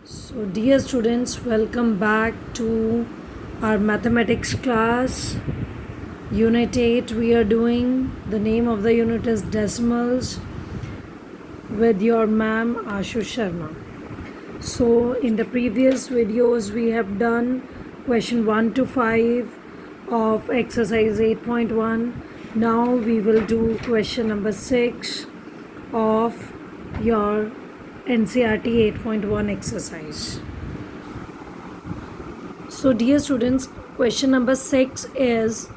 So, dear students, welcome back to our mathematics class. Unit 8 we are doing. The name of the unit is Decimals with your ma'am Ashu Sharma. So, in the previous videos, we have done question 1 to 5 of exercise 8.1. Now, we will do question number 6 of your NCERT 8.1 exercise. So, dear students, question number 6 is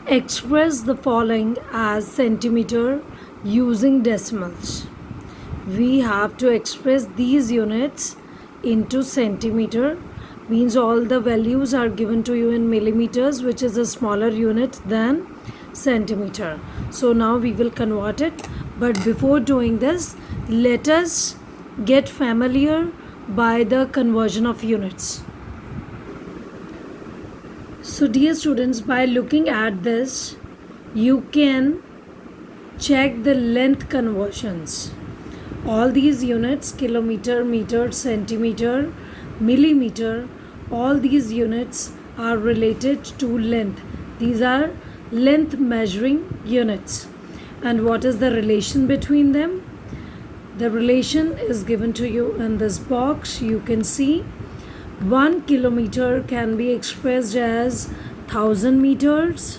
express the following as centimeter using decimals. We have to express these units into centimeter, means all the values are given to you in millimeters, which is a smaller unit than centimeter. So now we will convert it, but before doing this, let us get familiar by the conversion of units. So dear students, by looking at this, you can check the length conversions. All these units, kilometer, meter, centimeter, millimeter, all these units are related to length. These are length measuring units. And what is the relation between them? The relation is given to you in this box. You can see 1 kilometer can be expressed as 1000 meters.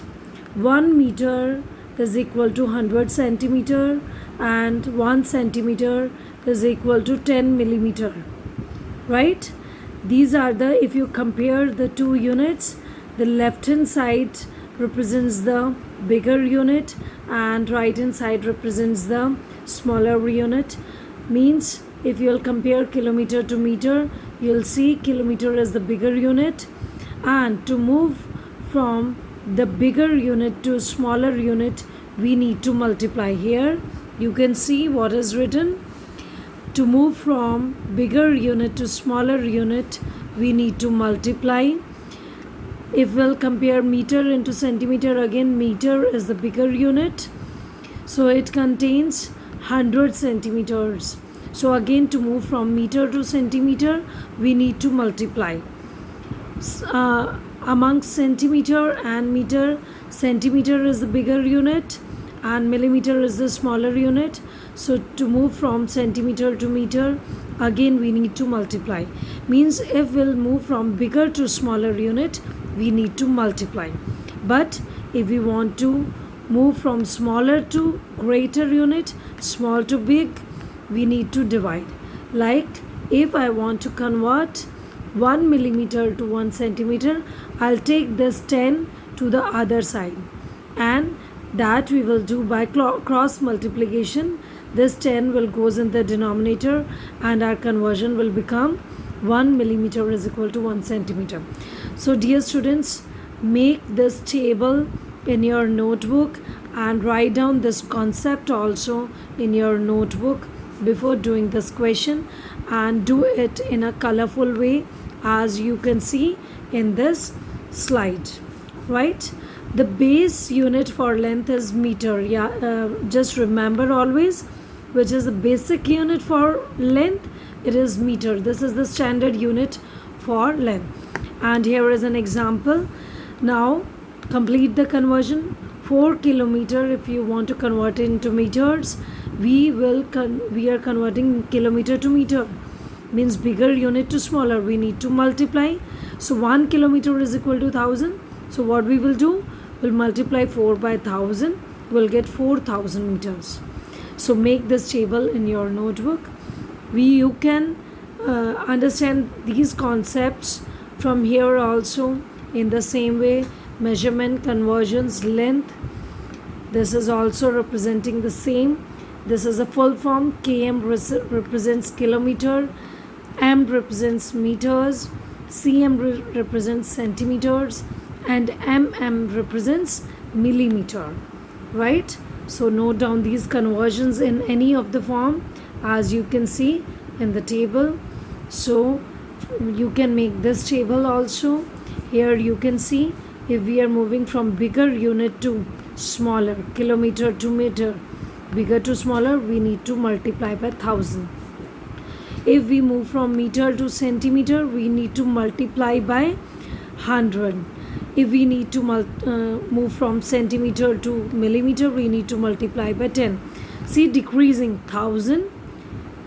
1 meter is equal to 100 centimeter, and 1 centimeter is equal to 10 millimeter, right? These are the, if you compare the two units, the left hand side represents the bigger unit and right hand side represents the smaller unit. Means if you'll compare kilometer to meter, you'll see kilometer is the bigger unit, and to move from the bigger unit to smaller unit, we need to multiply. Here you can see what is written. To move from bigger unit to smaller unit, we need to multiply. If we'll compare meter into centimeter, again meter is the bigger unit, so it contains 100 centimeters. So again, to move from meter to centimeter, we need to multiply. Amongst centimeter and meter, centimeter is the bigger unit and millimeter is the smaller unit. So to move from centimeter to meter, again we need to multiply. Means if we'll move from bigger to smaller unit, we need to multiply. But if we want to move from smaller to greater unit, small to big, we need to divide. Like if I want to convert 1 millimeter to 1 centimeter, I'll take this 10 to the other side, and that we will do by cross multiplication. This 10 will goes in the denominator and our conversion will become 1 millimeter is equal to 1 centimeter. So dear students, make this table in your notebook and write down this concept also in your notebook before doing this question, and do it in a colorful way as you can see in this slide, right? The base unit for length is meter. Just remember always, which is the basic unit for length, it is meter. This is the standard unit for length. And here is an example. Now complete the conversion. 4 kilometer, if you want to convert it into meters, we are converting kilometer to meter, means bigger unit to smaller, we need to multiply. So 1 kilometer is equal to 1000. So what we will do, we'll multiply 4 by 1000, we'll get 4000 meters. So make this table in your notebook. You can understand these concepts from here also in the same way. Measurement, conversions, length, this is also representing the same. This is a full form. km represents kilometer, m represents meters, cm represents centimeters, and mm represents millimeter, right? So note down these conversions in any of the form as you can see in the table. So you can make this table also. Here you can see, if we are moving from bigger unit to smaller, kilometer to meter, bigger to smaller, we need to multiply by 1000. If we move from meter to centimeter, we need to multiply by 100. If we need to move from centimeter to millimeter, we need to multiply by 10. See, decreasing 1000,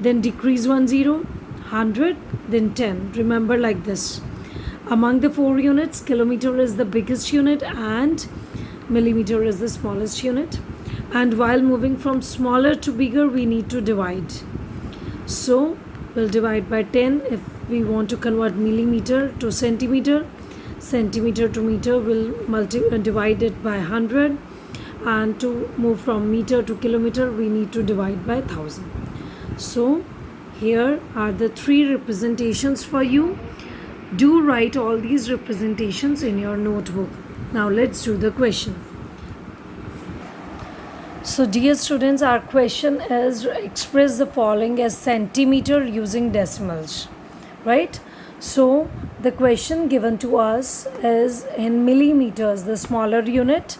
then decrease 10, 100, then 10. Remember like this. Among the 4 units, kilometer is the biggest unit and millimeter is the smallest unit. And while moving from smaller to bigger, we need to divide. So we'll divide by 10 if we want to convert millimeter to centimeter. Centimeter to meter, will divide it by 100, and to move from meter to kilometer we need to divide by 1000. So here are the 3 representations for you. Do write all these representations in your notebook. Now let's do the question. So dear students, our question is express the following as centimeter using decimals, right? So the question given to us is in millimeters, the smaller unit,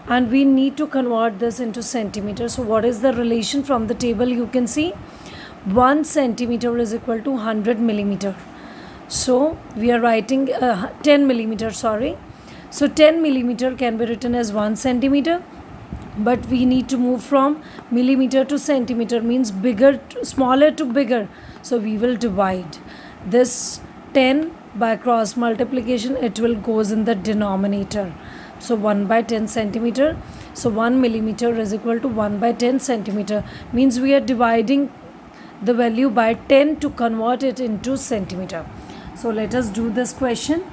and we need to convert this into centimeters. So what is the relation from the table? You can see 1 centimeter is equal to 100 millimeter. So we are writing 10 millimeter, sorry. So 10 millimeter can be written as 1 centimeter, but we need to move from millimeter to centimeter, means smaller to bigger. So we will divide this 10 by cross multiplication, it will goes in the denominator. So 1 by 10 centimeter. So 1 millimeter is equal to 1 by 10 centimeter, means we are dividing the value by 10 to convert it into centimeter. So let us do this question.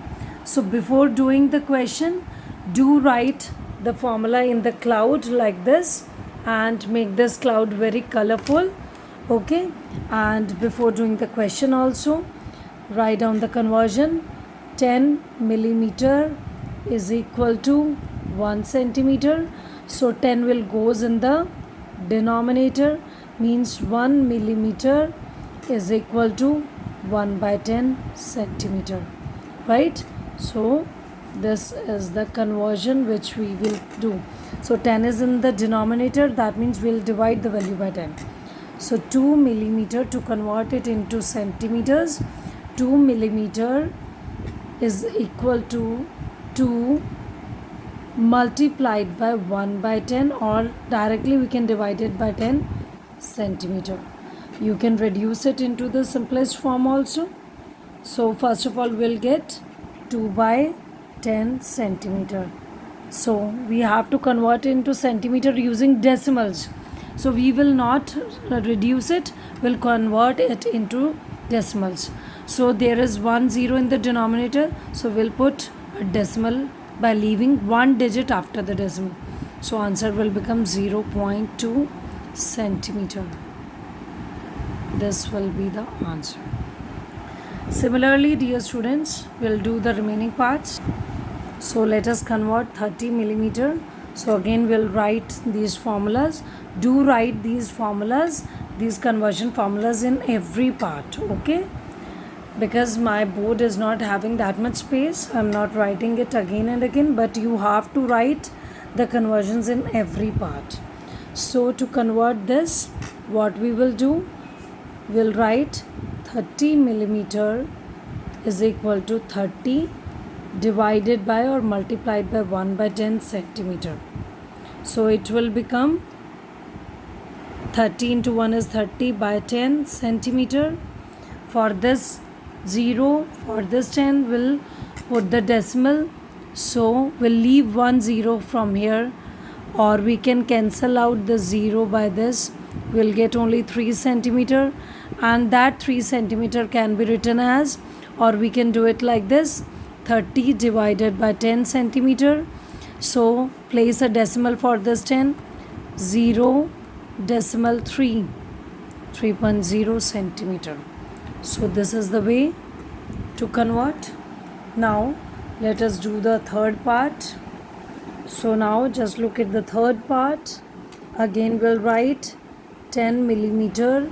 So before doing the question, do write the formula in the cloud like this and make this cloud very colorful. Okay, and before doing the question also, write down the conversion. 10 millimeter is equal to 1 centimeter. So 10 will goes in the denominator, means 1 millimeter is equal to 1 by 10 centimeter, right? So this is the conversion which we will do. So 10 is in the denominator, that means we'll divide the value by 10. So 2 millimeter, to convert it into centimeters, 2 millimeter is equal to 2 multiplied by 1 by 10, or directly we can divide it by 10 centimeter. You can reduce it into the simplest form also. So first of all we'll get 2 by 10 centimeter. So we have to convert into centimeter using decimals. So we will not reduce it, we'll convert it into decimals. So there is 1 0 in the denominator, so we'll put a decimal by leaving 1 digit after the decimal. So answer will become 0.2 centimeter. This will be the answer. Similarly, dear students, we'll do the remaining parts. So let us convert 30 millimeter. So again we'll write these formulas. Do write these formulas, these conversion formulas in every part, okay? Because my board is not having that much space, I'm not writing it again and again, but you have to write the conversions in every part. So to convert this, what we will do, we'll write 30 millimeter is equal to 30 divided by or multiplied by 1 by 10 centimeter. So it will become 30 into 1 is 30 by 10 centimeter. For this 0, for this 10 we'll put the decimal, so we'll leave 1 0 from here, or we can cancel out the 0 by this. We'll get only 3 centimeter, and that 3 centimeter can be written as, or we can do it like this, 30 divided by 10 centimeter. So place a decimal for this 10, 0 decimal 3, 3.0 centimeter. So this is the way to convert. Now let us do the third part. So now just look at the third part. Again we'll write 10 millimeter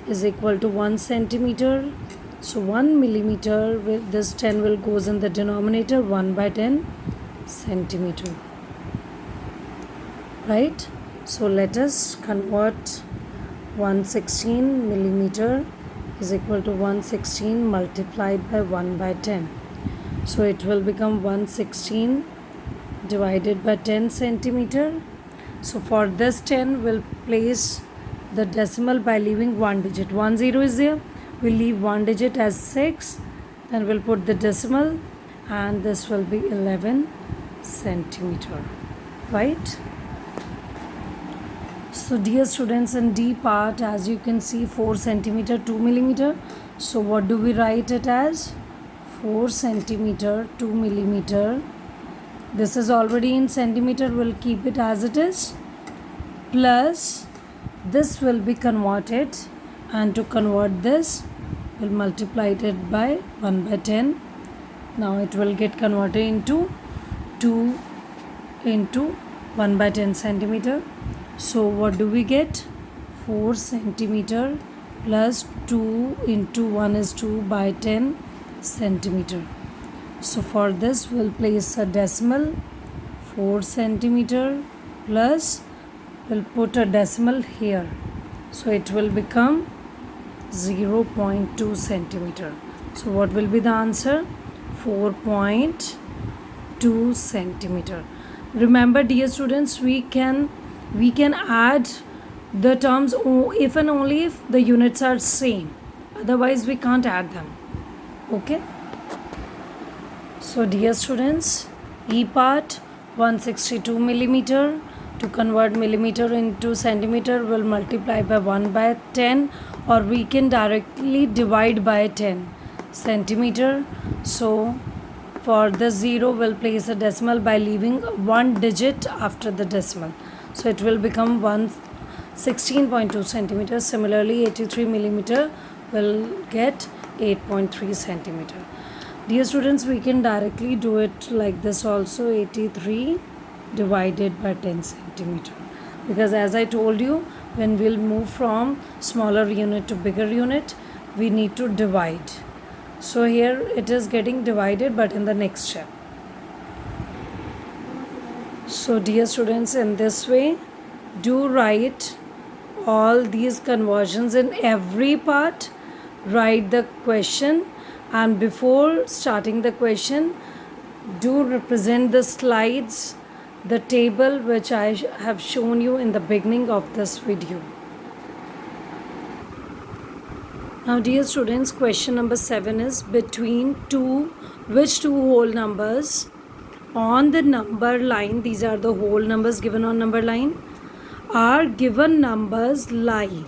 is equal to 1 centimeter. So 1 millimeter, with this 10 will goes in the denominator, 1 by 10 centimeter, right? So let us convert 116 millimeter is equal to 116 multiplied by 1 by 10. So it will become 116 divided by 10 centimeter. So for this 10, we'll place the decimal by leaving one digit. 10 is there. We'll leave one digit as 6. Then we'll put the decimal, and this will be 11 centimeter. Right? So dear students, in D part, as you can see, 4 centimeter 2 millimeter. So what do we write it as? 4 centimeter 2 millimeter. This is already in centimeter. We'll keep it as it is. Plus this will be converted, and to convert this, we'll multiply it by 1 by 10. Now it will get converted into 2 into 1 by 10 centimeter. So what do we get? 4 centimeter plus 2 into 1 is 2 by 10 centimeter. So for this, we'll place a decimal. 4 centimeter plus, we'll put a decimal here. So it will become 0.2 centimeter. So what will be the answer? 4.2 centimeter. Remember, dear students, we can add the terms if and only if the units are same. Otherwise we can't add them. Okay? So dear students, E part 162 millimeter. To convert millimeter into centimeter, we'll multiply by 1 by 10, or we can directly divide by 10 centimeter. So for the 0, we'll place a decimal by leaving one digit after the decimal. So it will become 16.2 centimeters. Similarly, 83 millimeter will get 8.3 centimeter. Dear students, we can directly do it like this also. 83 divided by 10 centimeter. Because as I told you, when we'll move from smaller unit to bigger unit, we need to divide. So here it is getting divided, but in the next step. So dear students, in this way, do write all these conversions in every part. Write the question, and before starting the question, do represent the slides, the table which I have shown you in the beginning of this video. Now dear students, question number 7 is between which two whole numbers on the number line, these are the whole numbers given on number line, are given numbers lie.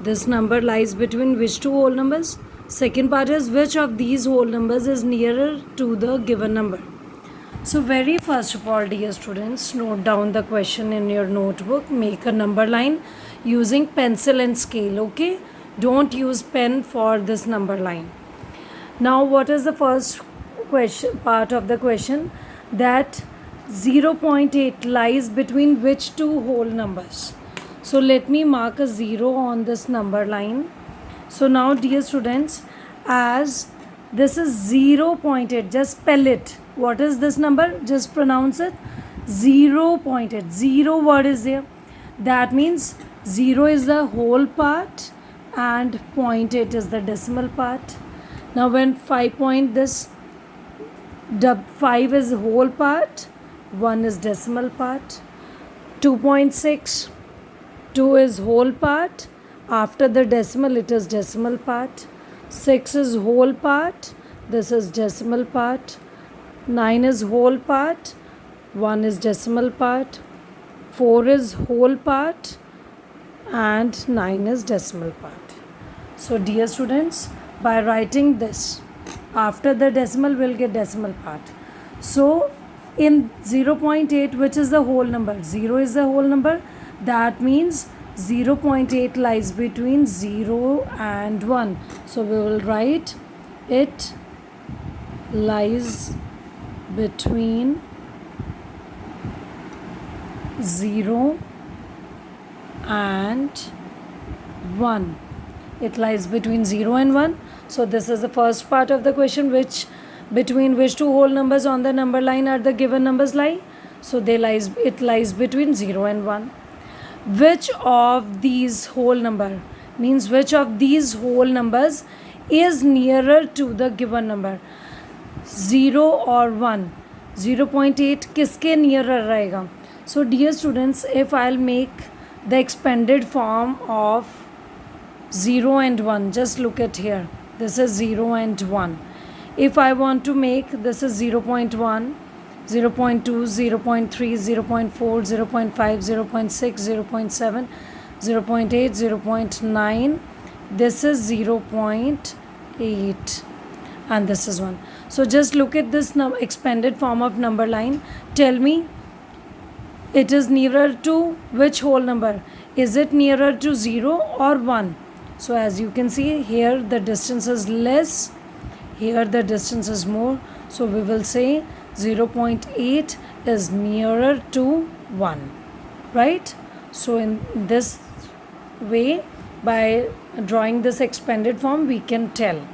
This number lies between which two whole numbers? Second part is which of these whole numbers is nearer to the given number. So very first of all, dear students, note down the question in your notebook. Make a number line using pencil and scale. Okay, don't use pen for this number line. Now what is the first question, part of the question? That 0.8 lies between which two whole numbers? So let me mark a 0 on this number line. So now dear students, as this is 0.8, just spell it. What is this number? Just pronounce it. 0.8. 0 word is there. That means 0 is the whole part and 0.8 is the decimal part. Now when 5 is whole part, 1 is decimal part. 2.6, 2 is whole part. After the decimal, it is decimal part. 6 is whole part. This is decimal part. 9 is whole part. 1 is decimal part. 4 is whole part. And 9 is decimal part. So dear students, by writing this, after the decimal, we'll get decimal part. So in 0.8, which is the whole number? 0 is the whole number. That means 0.8 lies between 0 and 1. So we will write it lies between 0 and 1. It lies between 0 and 1. So this is the first part of the question, between which two whole numbers on the number line are the given numbers lie. So it lies between 0 and 1. Which of these whole number means which of these whole numbers is nearer to the given number, 0 or 1. 0.8 किसके nearer रहेगा? So dear students, if I'll make the expanded form of 0 and 1, just look at here, this is 0 and 1. If I want to make, this is 0.1, 0.2, 0.3, 0.4, 0.5, 0.6, 0.7, 0.8, 0.9, this is 0.8, and this is 1. So just look at this expanded form of number line. Tell me, it is nearer to which whole number? Is it nearer to 0 or 1? So as you can see here, the distance is less, here the distance is more. So we will say 0.8 is nearer to 1, right? So in this way, by drawing this expanded form, we can tell.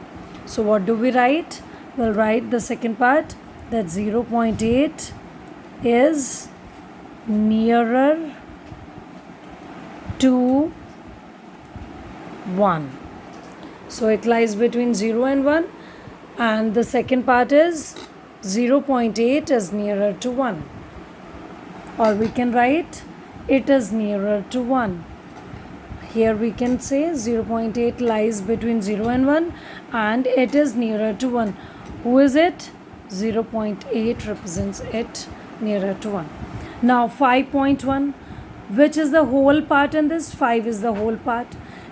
So what do we write? We'll write the second part, that 0.8 is nearer to 1. So it lies between 0 and 1, and the second part is 0.8 is nearer to 1, or we can write it is nearer to 1. Here we can say 0.8 lies between 0 and 1, and it is nearer to 1. Who is it? 0.8 represents it nearer to 1. Now 5.1, which is the whole part in this? 5 is the whole part,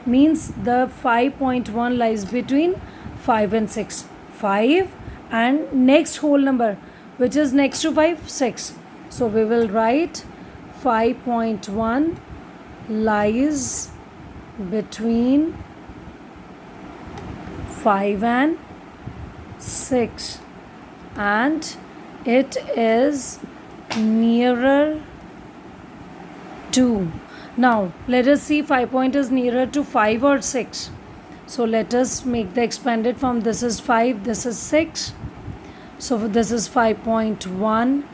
means the 5.1 lies between 5 and 6. 5 and next whole number, which is next to 5? 6. So we will write 5.1 lies between 5 and 6, and it is nearer to. Now let us see 5 point is nearer to 5 or 6. So let us make the expanded form. This is 5, this is 6. So this is 5.1,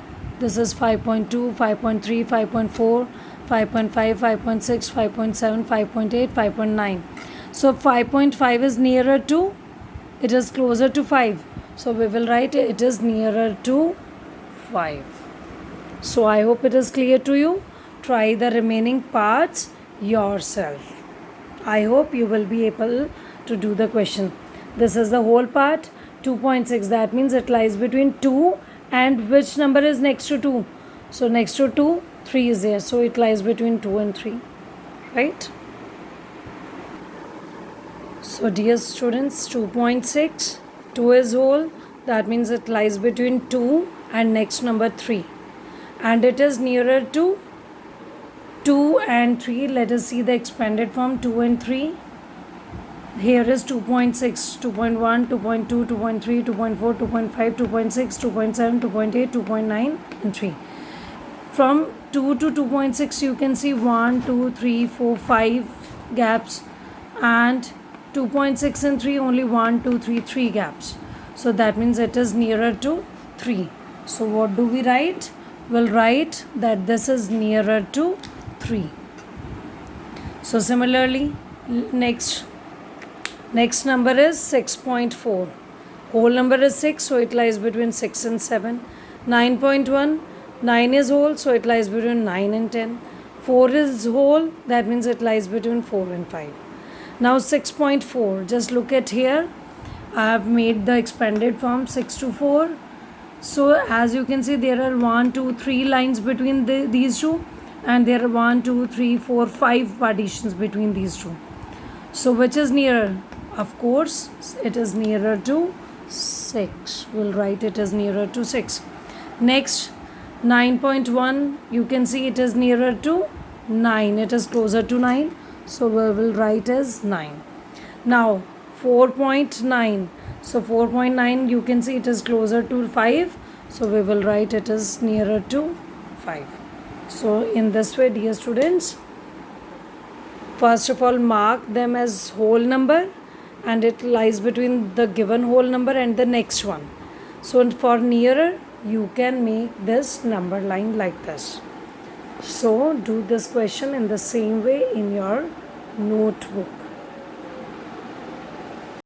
this is 5.2, 5.3, 5.4, 5.5, 5.6, 5.7, 5.8, 5.9. So 5.5 is nearer to, it is closer to 5. So we will write it is nearer to 5. So I hope it is clear to you. Try the remaining parts yourself. I hope you will be able to do the question. This is the whole part, 2.6. That means it lies between 2 and which number is next to 2? So next to 2, 3 is there. So it lies between 2 and 3, right? So dear students, 2.6, 2 is whole. That means it lies between 2 and next number 3. And it is nearer to 2 and 3. Let us see the expanded form, 2 and 3. Here is 2.6, 2.1, 2.2, 2.3, 2.4, 2.5, 2.6, 2.7, 2.8, 2.9 and 3. From 2 to 2.6 you can see 1, 2, 3, 4, 5 gaps, and 2.6 and 3 only 1, 2, 3, 3 gaps. So that means it is nearer to 3. So what do we write? We'll write that this is nearer to 3. So similarly, next number is 6.4. Whole number is 6, so it lies between 6 and 7. 9.1, 9 is whole, so it lies between 9 and 10. 4 is whole, that means it lies between 4 and 5. Now 6.4, just look at here. I have made the expanded form 6 to 4. So as you can see, there are 1, 2, 3 lines between these two, and there are 1, 2, 3, 4, 5 partitions between these two. So which is nearer? Of course, it is nearer to 6. We'll write it as nearer to 6. Next, 9.1, you can see it is nearer to 9. It is closer to 9. So we will write as 9. Now 4.9. So 4.9, you can see it is closer to 5. So we will write it as nearer to 5. So in this way, dear students, first of all, mark them as whole number, and it lies between the given whole number and the next one. So for nearer, you can make this number line like this. So do this question in the same way in your notebook.